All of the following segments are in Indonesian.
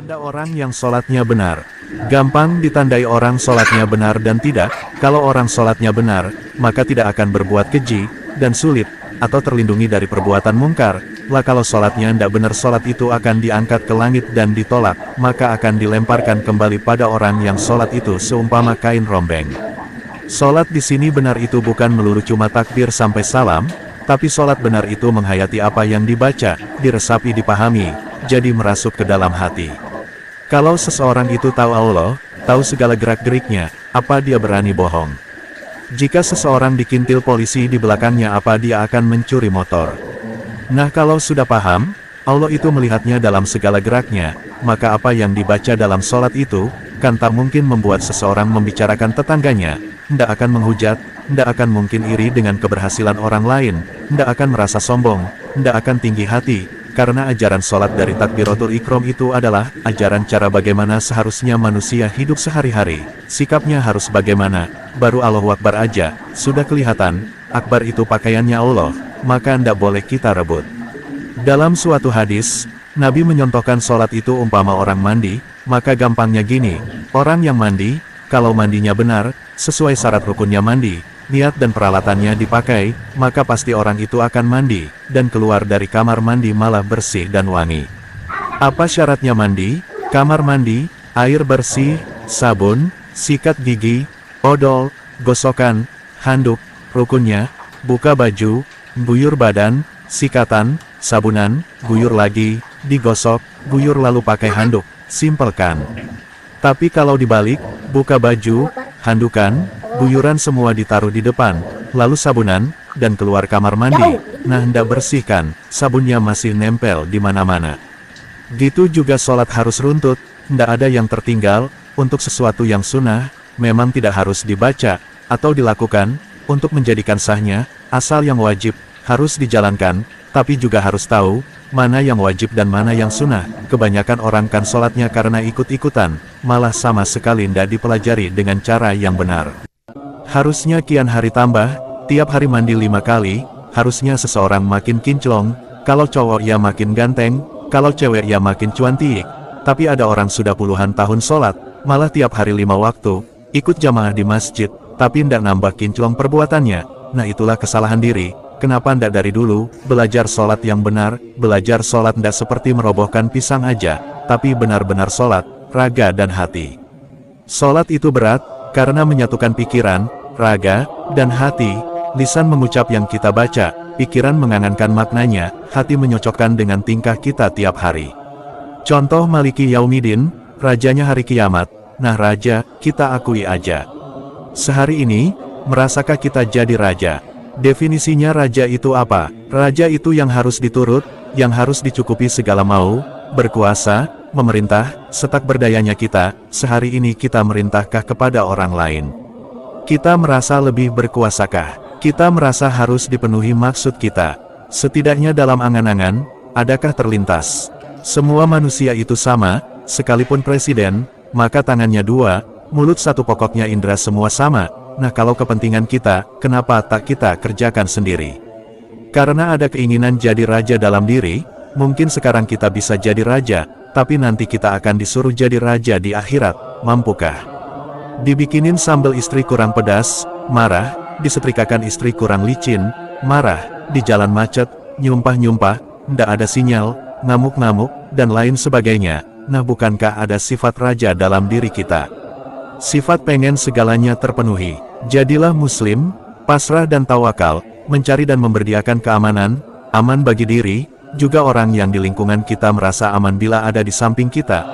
Tanda orang yang sholatnya benar. Gampang ditandai orang sholatnya benar dan tidak. Kalau orang sholatnya benar, maka tidak akan berbuat keji, dan sulit, atau terlindungi dari perbuatan mungkar. Lah kalau sholatnya tidak benar, sholat itu akan diangkat ke langit dan ditolak, maka akan dilemparkan kembali pada orang yang sholat itu seumpama kain rombeng. Sholat di sini benar itu bukan melulu cuma takbir sampai salam, tapi sholat benar itu menghayati apa yang dibaca, diresapi, dipahami, jadi merasuk ke dalam hati. Kalau seseorang itu tahu Allah, tahu segala gerak-geriknya, apa dia berani bohong? Jika seseorang dikintil polisi di belakangnya, apa dia akan mencuri motor? Nah, kalau sudah paham, Allah itu melihatnya dalam segala geraknya, maka apa yang dibaca dalam sholat itu, kan tak mungkin membuat seseorang membicarakan tetangganya, tidak akan menghujat, tidak akan mungkin iri dengan keberhasilan orang lain, tidak akan merasa sombong, tidak akan tinggi hati, karena ajaran sholat dari takbiratul ihram itu adalah ajaran cara bagaimana seharusnya manusia hidup sehari-hari, sikapnya harus bagaimana, baru Allahu Akbar aja, sudah kelihatan, Akbar itu pakaiannya Allah, maka tidak boleh kita rebut. Dalam suatu hadis, Nabi menyontohkan sholat itu umpama orang mandi, maka gampangnya gini, orang yang mandi, kalau mandinya benar, sesuai syarat rukunnya mandi, niat dan peralatannya dipakai, maka pasti orang itu akan mandi, dan keluar dari kamar mandi malah bersih dan wangi. Apa syaratnya mandi? Kamar mandi, air bersih, sabun, sikat gigi, odol, gosokan, handuk, rukunnya, buka baju, guyur badan, sikatan, sabunan, guyur lagi, digosok, guyur lalu pakai handuk, simpelkan. Tapi kalau dibalik, buka baju, handukan, guyuran semua ditaruh di depan, lalu sabunan, dan keluar kamar mandi. Nah, ndak bersihkan, sabunnya masih nempel di mana-mana. Gitu juga sholat harus runtut, ndak ada yang tertinggal. Untuk sesuatu yang sunnah, memang tidak harus dibaca, atau dilakukan, untuk menjadikan sahnya, asal yang wajib, harus dijalankan, tapi juga harus tahu, mana yang wajib dan mana yang sunnah. Kebanyakan orang kan sholatnya karena ikut-ikutan, malah sama sekali ndak dipelajari dengan cara yang benar. Harusnya kian hari tambah, tiap hari mandi 5 kali, harusnya seseorang makin kinclong, kalau cowok ya makin ganteng, kalau cewek ya makin cuantik. Tapi ada orang sudah puluhan tahun sholat, malah tiap hari 5 waktu, ikut jamaah di masjid, tapi ndak nambah kinclong perbuatannya. Nah, itulah kesalahan diri. Kenapa ndak dari dulu, belajar sholat yang benar, belajar sholat ndak seperti merobohkan pisang aja, tapi benar-benar sholat, raga dan hati. Sholat itu berat, karena menyatukan pikiran, raga, dan hati, lisan mengucap yang kita baca, pikiran mengangankan maknanya, hati menyocokkan dengan tingkah kita tiap hari. Contoh Maliki Yaumidin, rajanya hari kiamat, nah raja, kita akui aja. Sehari ini, merasakah kita jadi raja? Definisinya raja itu apa? Raja itu yang harus diturut, yang harus dicukupi segala mau, berkuasa, memerintah, setak berdayanya kita. Sehari ini kita merintahkah kepada orang lain? Kita merasa lebih berkuasakah? Kita merasa harus dipenuhi maksud kita? Setidaknya dalam angan-angan, adakah terlintas? Semua manusia itu sama, sekalipun presiden, maka tangannya 2, mulut 1, pokoknya indera semua sama. Nah, kalau kepentingan kita, kenapa tak kita kerjakan sendiri? Karena ada keinginan jadi raja dalam diri, mungkin sekarang kita bisa jadi raja, tapi nanti kita akan disuruh jadi raja di akhirat, mampukah? Dibikinin sambal istri kurang pedas, marah, disetrikakan istri kurang licin, marah, di jalan macet, nyumpah-nyumpah, ndak ada sinyal, ngamuk-ngamuk, dan lain sebagainya. Nah, bukankah ada sifat raja dalam diri kita? Sifat pengen segalanya terpenuhi. Jadilah muslim, pasrah dan tawakal, mencari dan memberdiakan keamanan, aman bagi diri, juga orang yang di lingkungan kita merasa aman bila ada di samping kita.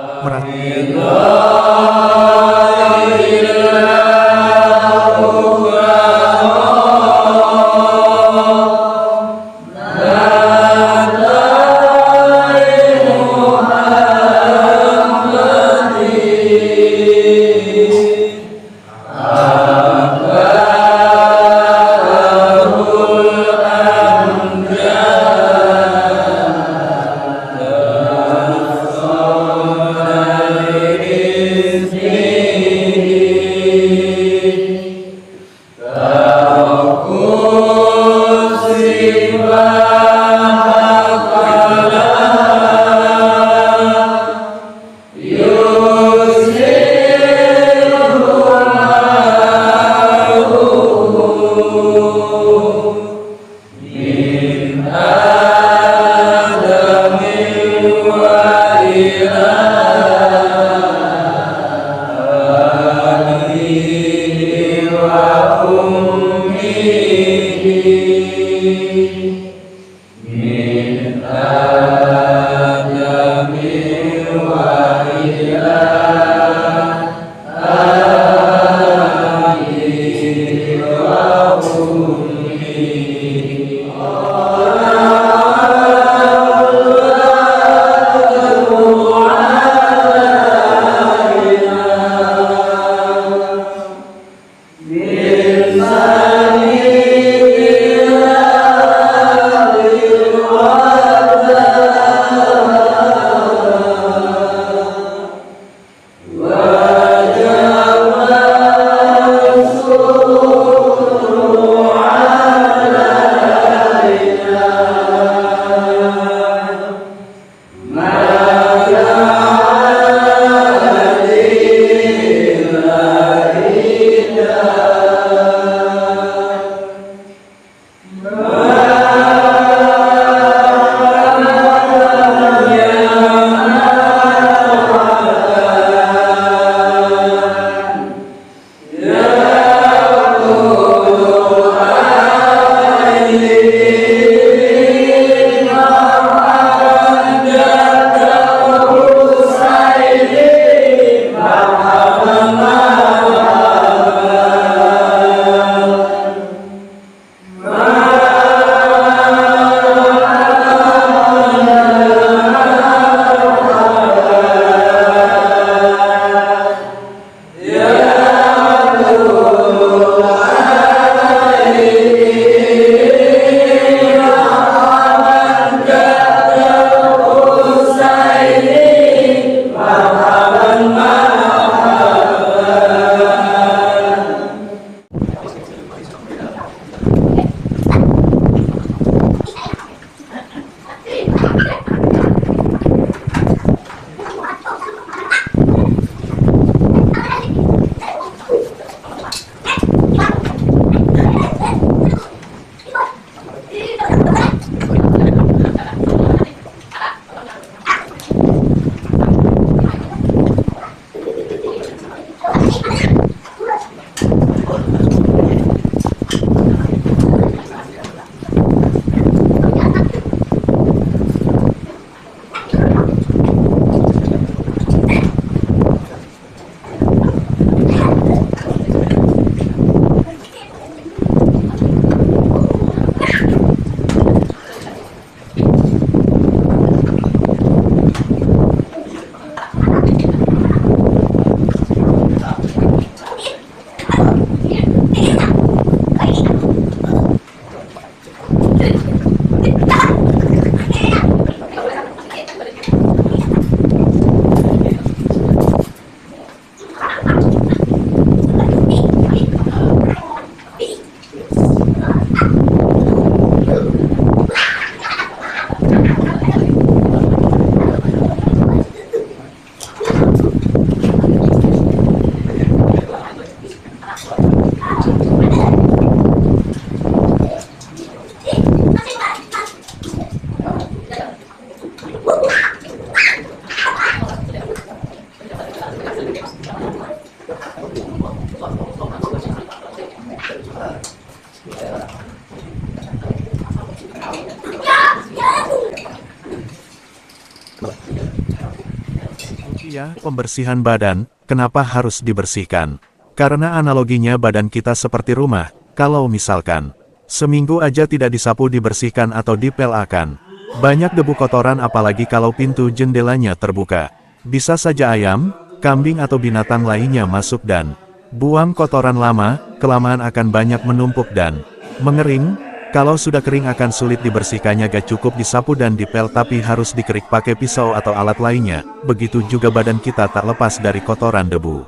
Ruqyah, pembersihan badan, kenapa harus dibersihkan? Karena analoginya badan kita seperti rumah, kalau misalkan seminggu aja tidak disapu, dibersihkan atau dipel-akan, banyak debu kotoran apalagi kalau pintu jendelanya terbuka. Bisa saja ayam, kambing atau binatang lainnya masuk dan buang kotoran lama, kelamaan akan banyak menumpuk dan mengering. Kalau sudah kering akan sulit dibersihkannya, gak cukup disapu dan dipel tapi harus dikerik pakai pisau atau alat lainnya. Begitu juga badan kita tak lepas dari kotoran debu.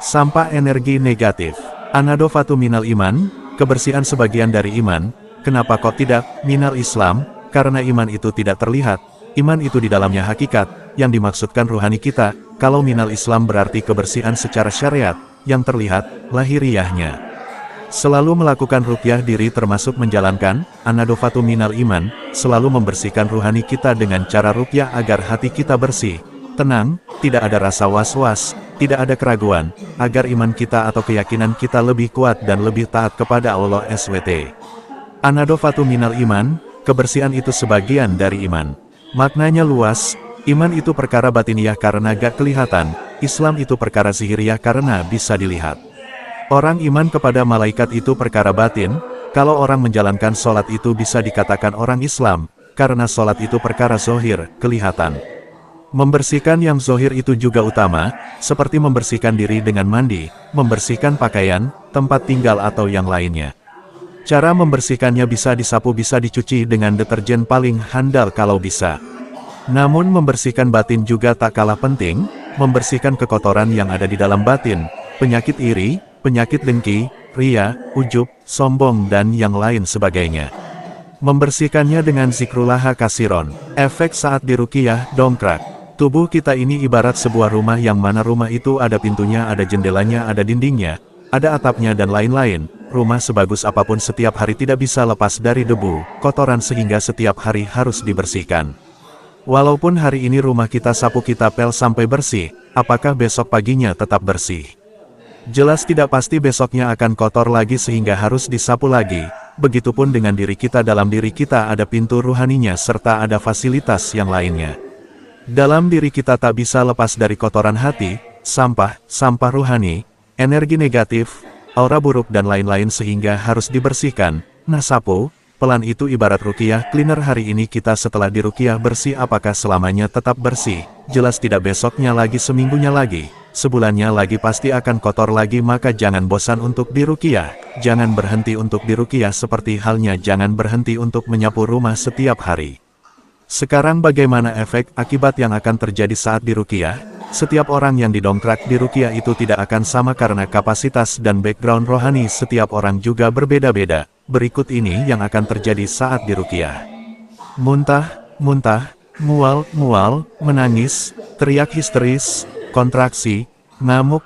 Sampah energi negatif. An-nadhafatu minal iman, kebersihan sebagian dari iman. Kenapa kok tidak minal Islam? Karena iman itu tidak terlihat. Iman itu di dalamnya hakikat, yang dimaksudkan ruhani kita. Kalau minal Islam berarti kebersihan secara syariat, yang terlihat, lahiriahnya. Selalu melakukan ruqyah diri termasuk menjalankan an-nadhafatu minal iman, selalu membersihkan ruhani kita dengan cara ruqyah agar hati kita bersih, tenang, tidak ada rasa was-was, tidak ada keraguan, agar iman kita atau keyakinan kita lebih kuat dan lebih taat kepada Allah SWT. An-nadhafatu minal iman, kebersihan itu sebagian dari iman. Maknanya luas, iman itu perkara batiniyah karena gak kelihatan, Islam itu perkara zahiriyah karena bisa dilihat. Orang iman kepada malaikat itu perkara batin, kalau orang menjalankan sholat itu bisa dikatakan orang Islam, karena sholat itu perkara zohir, kelihatan. Membersihkan yang zohir itu juga utama, seperti membersihkan diri dengan mandi, membersihkan pakaian, tempat tinggal atau yang lainnya. Cara membersihkannya bisa disapu, bisa dicuci dengan deterjen paling handal kalau bisa. Namun membersihkan batin juga tak kalah penting, membersihkan kekotoran yang ada di dalam batin, penyakit iri, penyakit dengki, ria, ujub, sombong dan yang lain sebagainya. Membersihkannya dengan zikrullah kasiron. Efek saat diruqyah, dongkrak. Tubuh kita ini ibarat sebuah rumah yang mana rumah itu ada pintunya, ada jendelanya, ada dindingnya, ada atapnya dan lain-lain. Rumah sebagus apapun setiap hari tidak bisa lepas dari debu, kotoran sehingga setiap hari harus dibersihkan. Walaupun hari ini rumah kita sapu, kita pel sampai bersih, apakah besok paginya tetap bersih? Jelas tidak, pasti besoknya akan kotor lagi sehingga harus disapu lagi. Begitupun dengan diri kita, dalam diri kita ada pintu ruhaninya serta ada fasilitas yang lainnya. Dalam diri kita tak bisa lepas dari kotoran hati, sampah ruhani, energi negatif, aura buruk dan lain-lain sehingga harus dibersihkan. Nah, sapu, pelan itu ibarat ruqyah cleaner. Hari ini kita setelah diruqyah bersih, apakah selamanya tetap bersih? Jelas tidak, besoknya lagi, seminggunya lagi, sebulannya lagi pasti akan kotor lagi. Maka jangan bosan untuk diruqyah, jangan berhenti untuk diruqyah, seperti halnya jangan berhenti untuk menyapu rumah setiap hari. Sekarang bagaimana efek akibat yang akan terjadi saat diruqyah? Setiap orang yang didongkrak diruqyah itu tidak akan sama karena kapasitas dan background rohani setiap orang juga berbeda-beda. Berikut ini yang akan terjadi saat diruqyah. Muntah, mual, menangis, teriak histeris, kontraksi, ngamuk,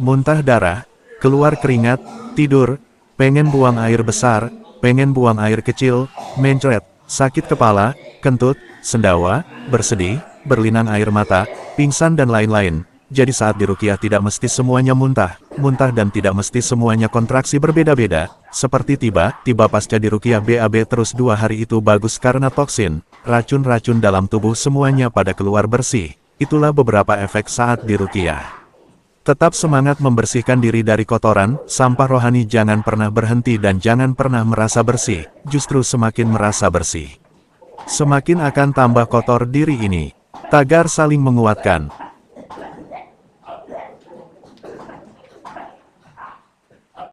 muntah darah, keluar keringat, tidur, pengen buang air besar, pengen buang air kecil, mencret, sakit kepala, kentut, sendawa, bersedih, berlinang air mata, pingsan dan lain-lain. Jadi saat diruqyah tidak mesti semuanya muntah dan tidak mesti semuanya kontraksi berbeda-beda. Seperti tiba-tiba pasca diruqyah BAB terus 2 hari itu bagus karena toksin, racun-racun dalam tubuh semuanya pada keluar bersih. Itulah beberapa efek saat diruqyah. Tetap semangat membersihkan diri dari kotoran, sampah rohani jangan pernah berhenti dan jangan pernah merasa bersih, justru semakin merasa bersih, semakin akan tambah kotor diri ini. Tagar saling menguatkan.